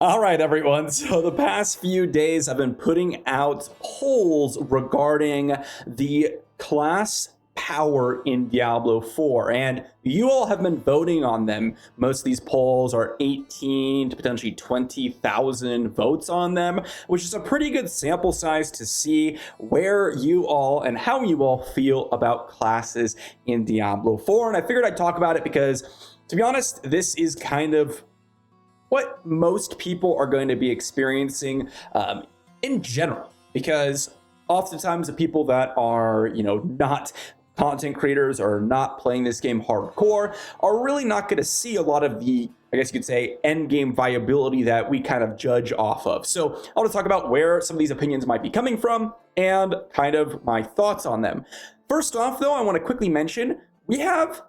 All right, everyone. So the past few days, I've been putting out polls regarding the class power in Diablo 4, and you all have been voting on them. Most of these polls are 18 to potentially 20,000 votes on them, which is a pretty good sample size to see where you all and how you all feel about classes in Diablo 4. And I figured I'd talk about it because, to be honest, this is kind of what most people are going to be experiencing in general, because oftentimes the people that are, not content creators or not playing this game hardcore are really not going to see a lot of the, I guess you could say, end game viability that we kind of judge off of. So I want to talk about where some of these opinions might be coming from and kind of my thoughts on them. First off, though, I want to quickly mention we have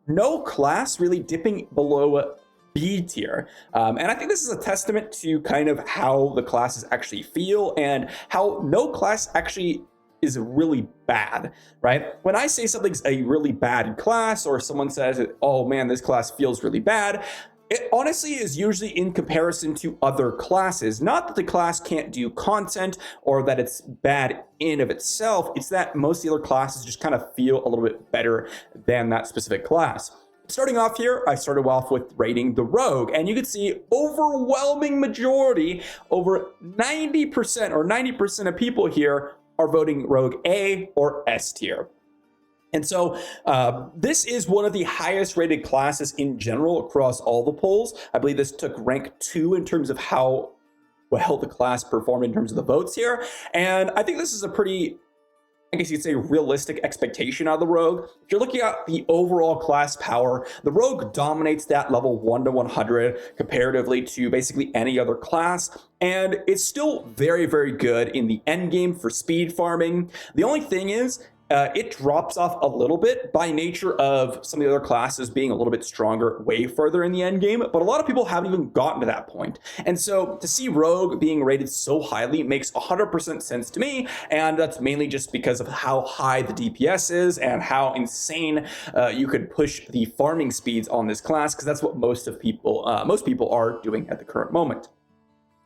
no class really dipping below B tier. And I think this is a testament to kind of how the classes actually feel and how no class actually is really bad, right? When I say something's a really bad class, or someone says, oh man, this class feels really bad, it honestly is usually in comparison to other classes. Not that the class can't do content or that it's bad in of itself. It's that most of the other classes just kind of feel a little bit better than that specific class. Starting off here, I started off with rating the Rogue, and you can see overwhelming majority, over 90% or 90% of people here are voting Rogue A or S tier. And so this is one of the highest rated classes in general across all the polls. I believe this took rank 2 in terms of how well the class performed in terms of the votes here. And I think this is a pretty, I guess you could say, realistic expectation out of the Rogue. If you're looking at the overall class power, the Rogue dominates that level 1 to 100 comparatively to basically any other class, and it's still very, very good in the end game for speed farming. The only thing is, it drops off a little bit by nature of some of the other classes being a little bit stronger way further in the end game, but a lot of people haven't even gotten to that point. And so to see Rogue being rated so highly makes 100% sense to me, and that's mainly just because of how high the DPS is and how insane you could push the farming speeds on this class, because that's what most people are doing at the current moment.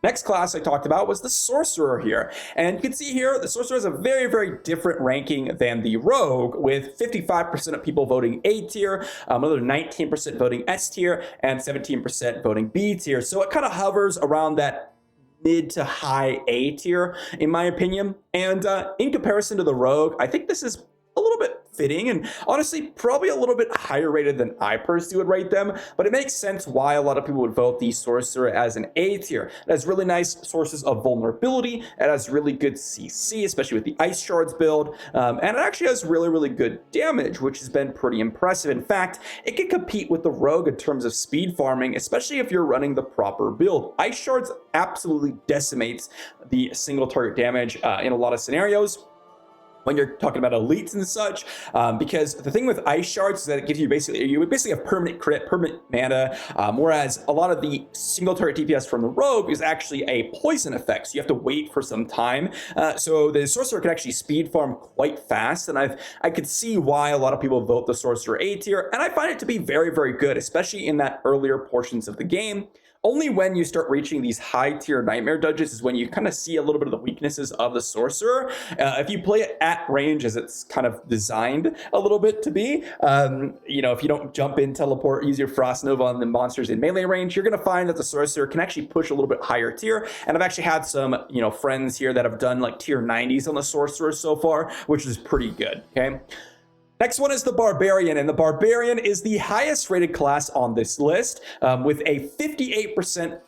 Next class I talked about was the Sorcerer here. And you can see here, the Sorcerer has a very, very different ranking than the Rogue, with 55% of people voting A tier, another 19% voting S tier, and 17% voting B tier. So it kind of hovers around that mid to high A tier, in my opinion. And in comparison to the Rogue, I think this is a little bit fitting, and honestly probably a little bit higher rated than I personally would rate them, but it makes sense why a lot of people would vote the Sorcerer as an A tier. It has really nice sources of vulnerability, it has really good CC, especially with the Ice Shards build, and it actually has really, really good damage, which has been pretty impressive. In fact, it can compete with the Rogue in terms of speed farming, especially if you're running the proper build. Ice Shards absolutely decimates the single target damage in a lot of scenarios when you're talking about elites and such, because the thing with Ice Shards is that it gives you basically have permanent crit, permanent mana, whereas a lot of the single target DPS from the Rogue is actually a poison effect, so you have to wait for some time. So the Sorcerer can actually speed farm quite fast, and I could see why a lot of people vote the Sorcerer A tier, and I find it to be very, very good, especially in that earlier portions of the game. Only when you start reaching these high tier nightmare dungeons is when you kind of see a little bit of the weaknesses of the Sorcerer. If you play it at range as it's kind of designed a little bit to be, if you don't jump in, teleport, use your Frost Nova on the monsters in melee range, you're going to find that the Sorcerer can actually push a little bit higher tier. And I've actually had some, friends here that have done like tier 90s on the Sorcerer so far, which is pretty good, okay? Next one is the Barbarian, and the Barbarian is the highest rated class on this list, with a 58%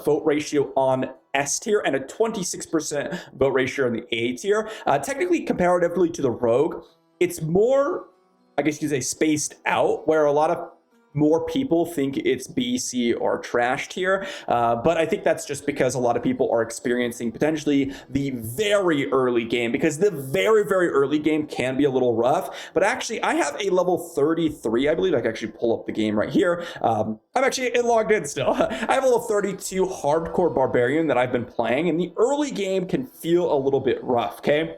vote ratio on S tier and a 26% vote ratio on the A tier. Technically, comparatively to the Rogue, it's more, I guess you could say, spaced out, where a lot of more people think it's B, C, or trash tier, but I think that's just because a lot of people are experiencing potentially the very early game, because the very, very early game can be a little rough. But actually, I have a level 33, I believe. I can actually pull up the game right here. I'm actually logged in still. I have a level 32 hardcore Barbarian that I've been playing, and the early game can feel a little bit rough, okay?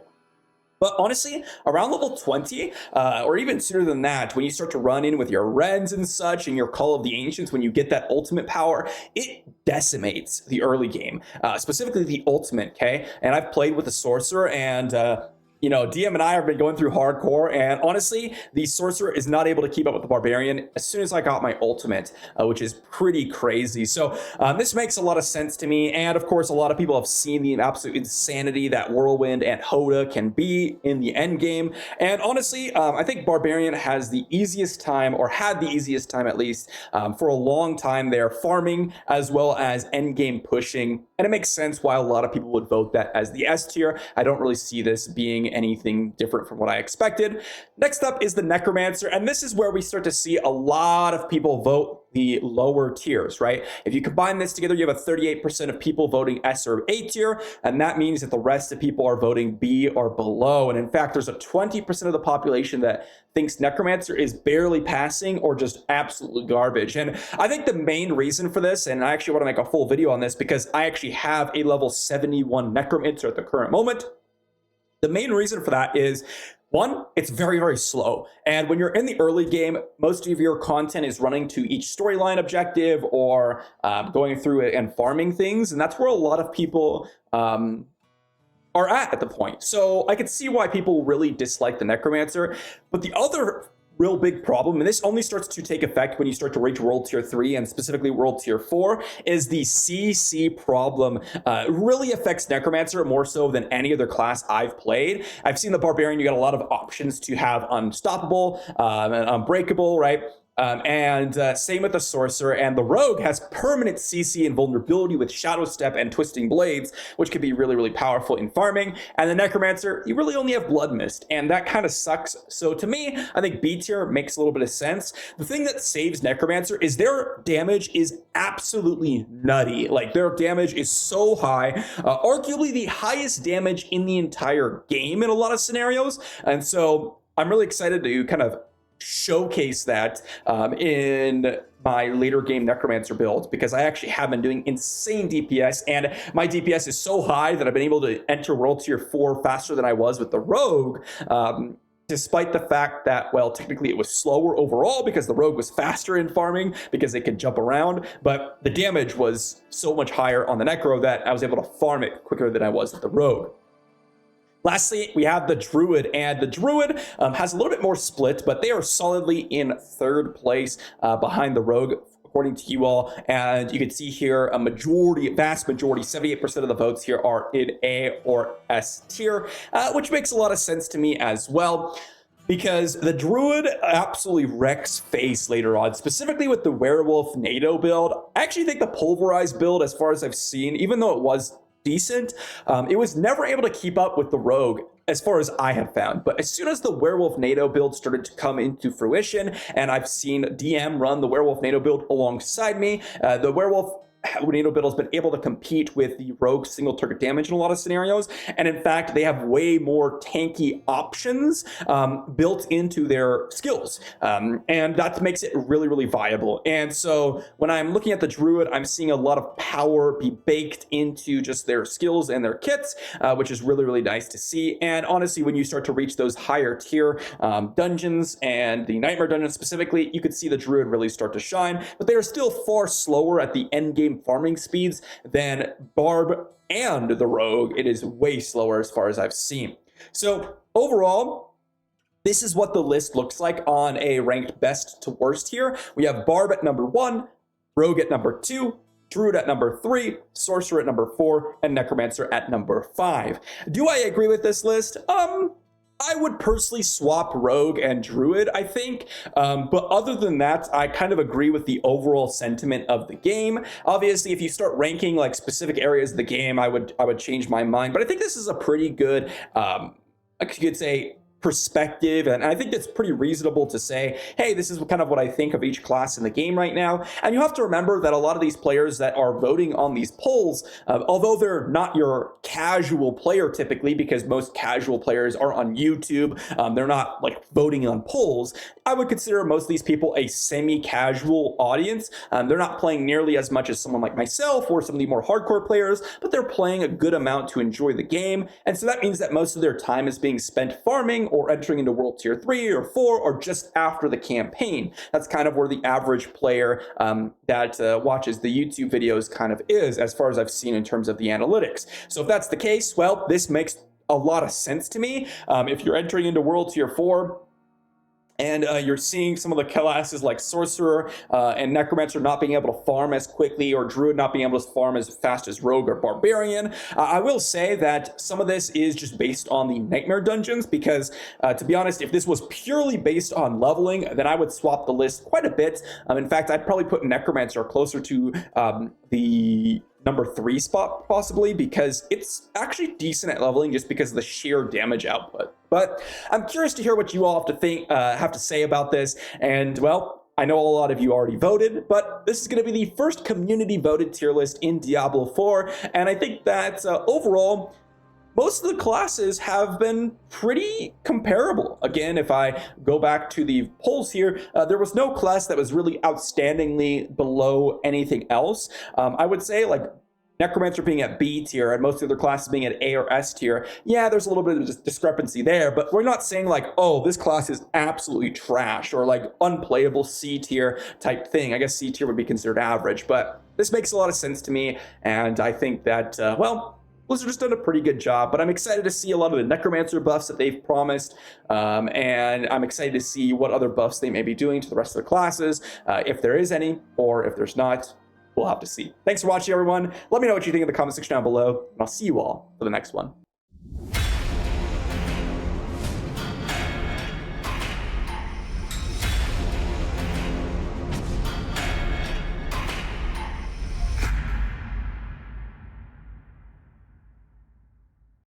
But honestly, around level 20, or even sooner than that, when you start to run in with your Rens and such, and your Call of the Ancients, when you get that ultimate power, it decimates the early game, specifically the ultimate, okay? And I've played with the Sorcerer, and you know, DM and I have been going through hardcore, and honestly, the Sorcerer is not able to keep up with the Barbarian as soon as I got my ultimate, which is pretty crazy. So this makes a lot of sense to me, and of course, a lot of people have seen the absolute insanity that Whirlwind and Hoda can be in the end game. And honestly, I think Barbarian has the easiest time, or had the easiest time at least, for a long time there, farming as well as end game pushing. And it makes sense why a lot of people would vote that as the S tier. I don't really see this being anything different from what I expected. Next up is the Necromancer, and this is where we start to see a lot of people vote the lower tiers, right? If you combine this together, you have a 38% of people voting S or A tier, and that means that the rest of people are voting B or below. And in fact, there's a 20% of the population that thinks Necromancer is barely passing or just absolutely garbage. And I think the main reason for this, and I actually want to make a full video on this because I actually have a level 71 Necromancer at the current moment. The main reason for that is, one, it's very, very slow. And when you're in the early game, most of your content is running to each storyline objective or going through it and farming things. And that's where a lot of people are at the point. So I could see why people really dislike the Necromancer. But the other real big problem, and this only starts to take effect when you start to reach World Tier 3 and specifically World Tier 4, is the CC problem. Really affects Necromancer more so than any other class I've played. I've seen the Barbarian, you got a lot of options to have Unstoppable and Unbreakable, right? Same with the Sorcerer, and the Rogue has permanent CC and vulnerability with Shadow Step and Twisting Blades, which could be really, really powerful in farming. And the Necromancer, you really only have Blood Mist, and that kind of sucks. So to me, I think B tier makes a little bit of sense. The thing that saves Necromancer is their damage is absolutely nutty. Like, their damage is so high, arguably the highest damage in the entire game in a lot of scenarios. And so I'm really excited to kind of showcase that in my later game Necromancer build, because I actually have been doing insane DPS, and my DPS is so high that I've been able to enter World Tier 4 faster than I was with the Rogue, despite the fact that, well, technically it was slower overall because the Rogue was faster in farming because it could jump around, but the damage was so much higher on the Necro that I was able to farm it quicker than I was with the Rogue. Lastly, we have the Druid, and the Druid has a little bit more split, but they are solidly in third place behind the Rogue, according to you all. And you can see here a majority, vast majority, 78% of the votes here are in A or S tier, which makes a lot of sense to me as well, because the Druid absolutely wrecks face later on, specifically with the Werewolf NATO build. I actually think the Pulverized build, as far as I've seen, even though it was decent, it was never able to keep up with the Rogue as far as I have found. But as soon as the Werewolf NATO build started to come into fruition, and I've seen DM run the Werewolf NATO build alongside me, the Werewolf NATO build has been able to compete with the Rogue single target damage in a lot of scenarios. And in fact, they have way more tanky options built into their skills. And that makes it really, really viable. And so when I'm looking at the Druid, I'm seeing a lot of power be baked into just their skills and their kits, which is really, really nice to see. And honestly, when you start to reach those higher tier dungeons, and the Nightmare dungeon specifically, you could see the Druid really start to shine, but they are still far slower at the end game farming speeds than Barb and the Rogue. It is way slower as far as I've seen. So overall, this is what the list looks like on a ranked best to worst here. We have Barb at number 1, Rogue at number 2, Druid at number 3, Sorcerer at number 4, and Necromancer at number 5. Do I agree with this list? I would personally swap Rogue and Druid, I think. But other than that, I kind of agree with the overall sentiment of the game. Obviously, if you start ranking like specific areas of the game, I would change my mind. But I think this is a pretty good, you could say, perspective, and I think it's pretty reasonable to say, hey, this is kind of what I think of each class in the game right now. And you have to remember that a lot of these players that are voting on these polls, although they're not your casual player typically, because most casual players are on YouTube, they're not like voting on polls. I would consider most of these people a semi-casual audience. They're not playing nearly as much as someone like myself or some of the more hardcore players, but they're playing a good amount to enjoy the game. And so that means that most of their time is being spent farming or entering into World Tier 3 or 4 or just after the campaign. That's kind of where the average player that watches the YouTube videos kind of is, as far as I've seen in terms of the analytics. So if that's the case, well, this makes a lot of sense to me. If you're entering into World Tier 4, and you're seeing some of the classes like Sorcerer and Necromancer not being able to farm as quickly, or Druid not being able to farm as fast as Rogue or Barbarian. I will say that some of this is just based on the Nightmare dungeons, because to be honest, if this was purely based on leveling, then I would swap the list quite a bit. In fact, I'd probably put Necromancer closer to the number 3 spot possibly, because it's actually decent at leveling just because of the sheer damage output. But I'm curious to hear what you all have to say about this. And well, I know a lot of you already voted, but this is going to be the first community voted tier list in Diablo 4, and I think that overall, most of the classes have been pretty comparable. Again, if I go back to the polls here, there was no class that was really outstandingly below anything else. I would say like Necromancer being at B tier and most of the other classes being at A or S tier. Yeah, there's a little bit of discrepancy there, but we're not saying like, oh, this class is absolutely trash or like unplayable C tier type thing. I guess C tier would be considered average, but this makes a lot of sense to me. And I think that, well, Blizzard has done a pretty good job, but I'm excited to see a lot of the Necromancer buffs that they've promised, and I'm excited to see what other buffs they may be doing to the rest of the classes, if there is any, or if there's not, we'll have to see. Thanks for watching, everyone. Let me know what you think in the comment section down below, and I'll see you all for the next one.